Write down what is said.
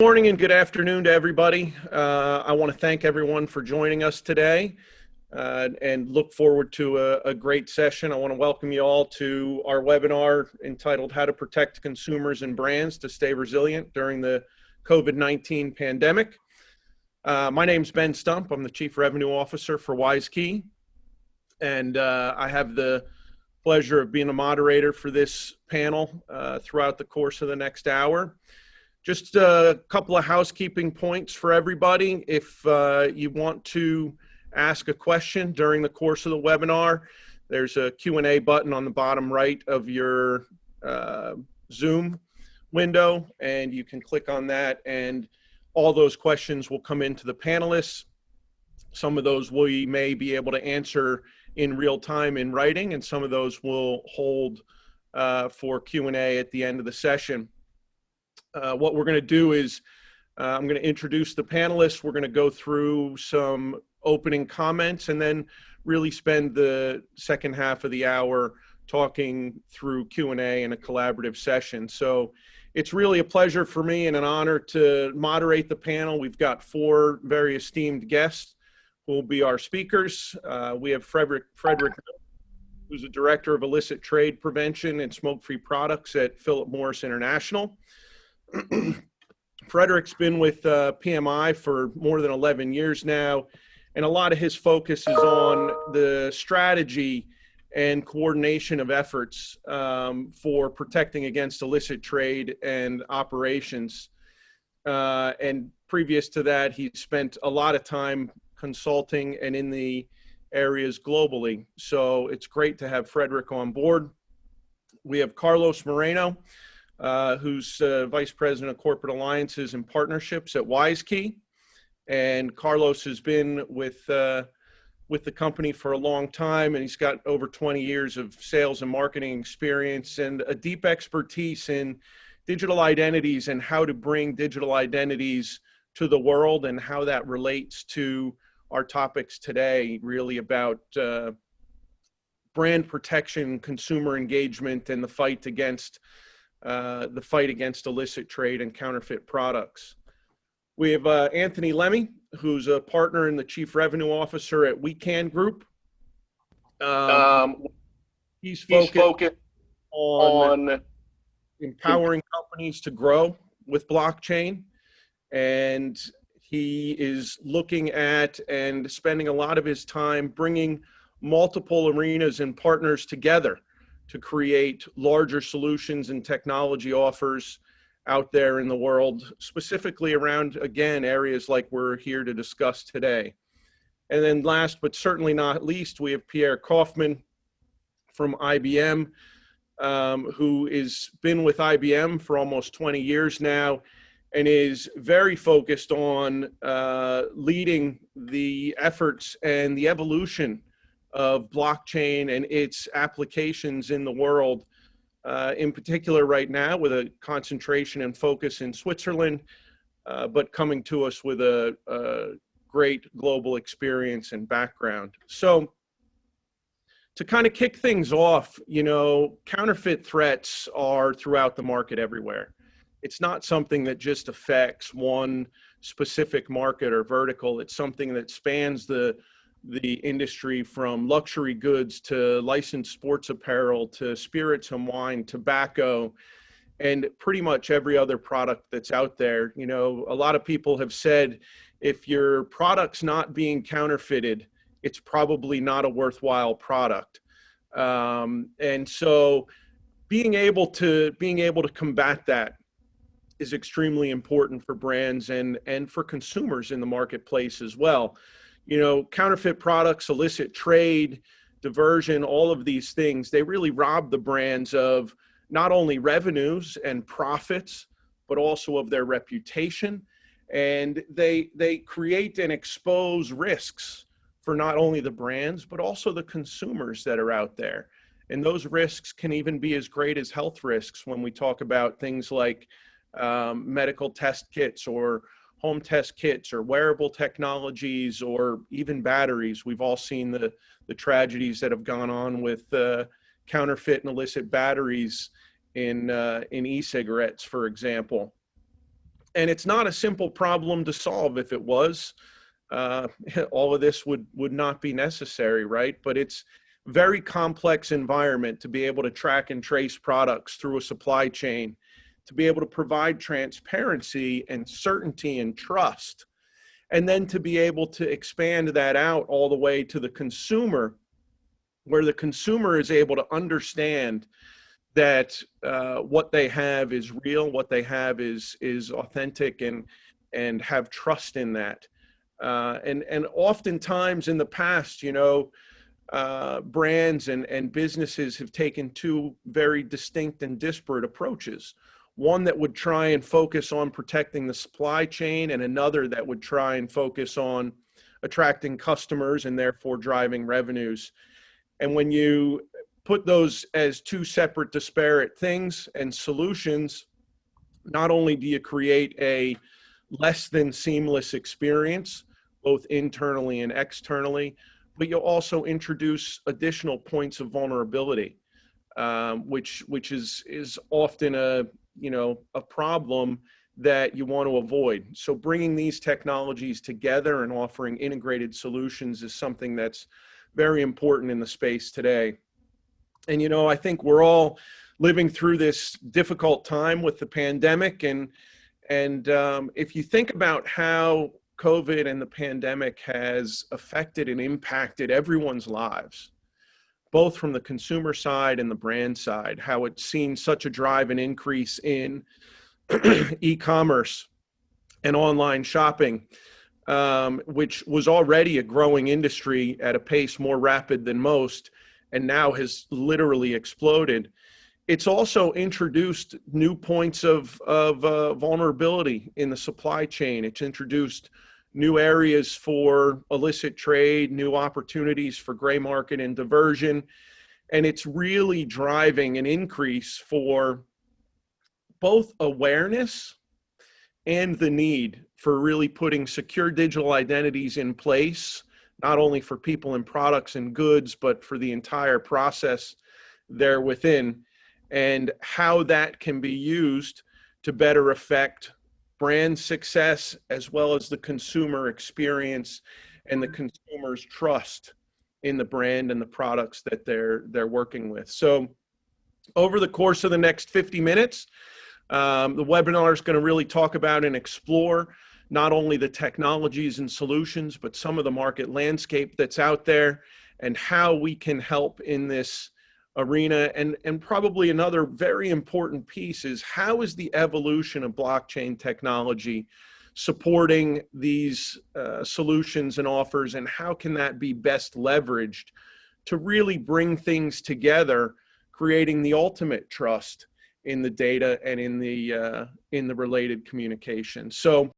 Morning and good afternoon to everybody. I want to thank everyone for joining us today and look forward to a great session. I want to welcome you all to our webinar entitled How to Protect Consumers and Brands to Stay Resilient During the COVID-19 Pandemic. My name's Ben Stump. I'm the Chief Revenue Officer for WISeKey, and I have the pleasure of being a moderator for this panel throughout the course of the next hour. Just a couple of housekeeping points for everybody. If you want to ask a question during the course of the webinar, there's a Q&A button on the bottom right of your Zoom window, and you can click on that, and all those questions will come into the panelists. Some of those we may be able to answer in real time in writing, and some of those will hold for Q&A at the end of the session. What we're going to do is I'm going to introduce the panelists. We're going to go through some opening comments and then really spend the second half of the hour talking through Q&A in a collaborative session. So it's really a pleasure for me and an honor to moderate the panel. We've got four very esteemed guests who will be our speakers. We have Frederick, who's the Director of Illicit Trade Prevention and Smoke-Free Products at Philip Morris International. Frederick's been with PMI for more than 11 years now, and a lot of his focus is on the strategy and coordination of efforts for protecting against illicit trade and operations. And previous to that, he spent a lot of time consulting and in the areas globally. So it's great to have Frederick on board. We have Carlos Moreno, who's Vice President of Corporate Alliances and Partnerships at WISeKey. And Carlos has been with the company for a long time, and he's got over 20 years of sales and marketing experience and a deep expertise in digital identities and how to bring digital identities to the world and how that relates to our topics today, really about brand protection, consumer engagement, and the fight against illicit trade and counterfeit products. We have Anthony Lemmy, who's a partner and the Chief Revenue Officer at WISeKey Group. He's focused on empowering companies to grow with blockchain, and he is looking at and spending a lot of his time bringing multiple arenas and partners together to create larger solutions and technology offers out there in the world, specifically around, again, areas like we're here to discuss today. And then last but certainly not least, we have Pierre Kaufman from IBM, who has been with IBM for almost 20 years now and is very focused on leading the efforts and the evolution of blockchain and its applications in the world, in particular right now with a concentration and focus in Switzerland, but coming to us with a great global experience and background. So to kind of kick things off, you know, counterfeit threats are throughout the market everywhere. It's not something that just affects one specific market or vertical. It's something that spans the industry, from luxury goods to licensed sports apparel to spirits and wine, tobacco, and pretty much every other product that's out there. You know, a lot of people have said, if your product's not being counterfeited, it's probably not a worthwhile product. And so being able to combat that is extremely important for brands and for consumers in the marketplace as well. You know, counterfeit products, illicit trade, diversion, all of these things, they really rob the brands of not only revenues and profits, but also of their reputation. And they create and expose risks for not only the brands, but also the consumers that are out there. And those risks can even be as great as health risks when we talk about things like medical test kits or home test kits or wearable technologies or even batteries. We've all seen the tragedies that have gone on with counterfeit and illicit batteries in e-cigarettes, for example. And it's not a simple problem to solve. If it was, uh, all of this would not be necessary, right? But it's very complex environment to be able to track and trace products through a supply chain, to be able to provide transparency and certainty and trust, and then to be able to expand that out all the way to the consumer, where the consumer is able to understand that what they have is real, what they have is authentic, and have trust in that. And oftentimes in the past, you know, brands and businesses have taken two very distinct and disparate approaches. One that would try and focus on protecting the supply chain, and another that would try and focus on attracting customers and therefore driving revenues. And when you put those as two separate, disparate things and solutions, not only do you create a less than seamless experience, both internally and externally, but you'll also introduce additional points of vulnerability, which is often a, you know, a problem that you want to avoid. So bringing these technologies together and offering integrated solutions is something that's very important in the space today. And, you know, I think we're all living through this difficult time with the pandemic. And if you think about how COVID and the pandemic has affected and impacted everyone's lives, both from the consumer side and the brand side, how it's seen such a drive and increase in e-commerce and online shopping, which was already a growing industry at a pace more rapid than most, and now has literally exploded. It's also introduced new points of vulnerability in the supply chain. It's introduced new areas for illicit trade, new opportunities for gray market and diversion. And it's really driving an increase for both awareness and the need for really putting secure digital identities in place, not only for people and products and goods, but for the entire process there within, and how that can be used to better affect brand success, as well as the consumer experience and the consumer's trust in the brand and the products that they're working with. So over the course of the next 50 minutes, the webinar is going to really talk about and explore not only the technologies and solutions, but some of the market landscape that's out there and how we can help in this arena. And probably another very important piece is, how is the evolution of blockchain technology supporting these solutions and offers, and how can that be best leveraged to really bring things together, creating the ultimate trust in the data and in the related communication. So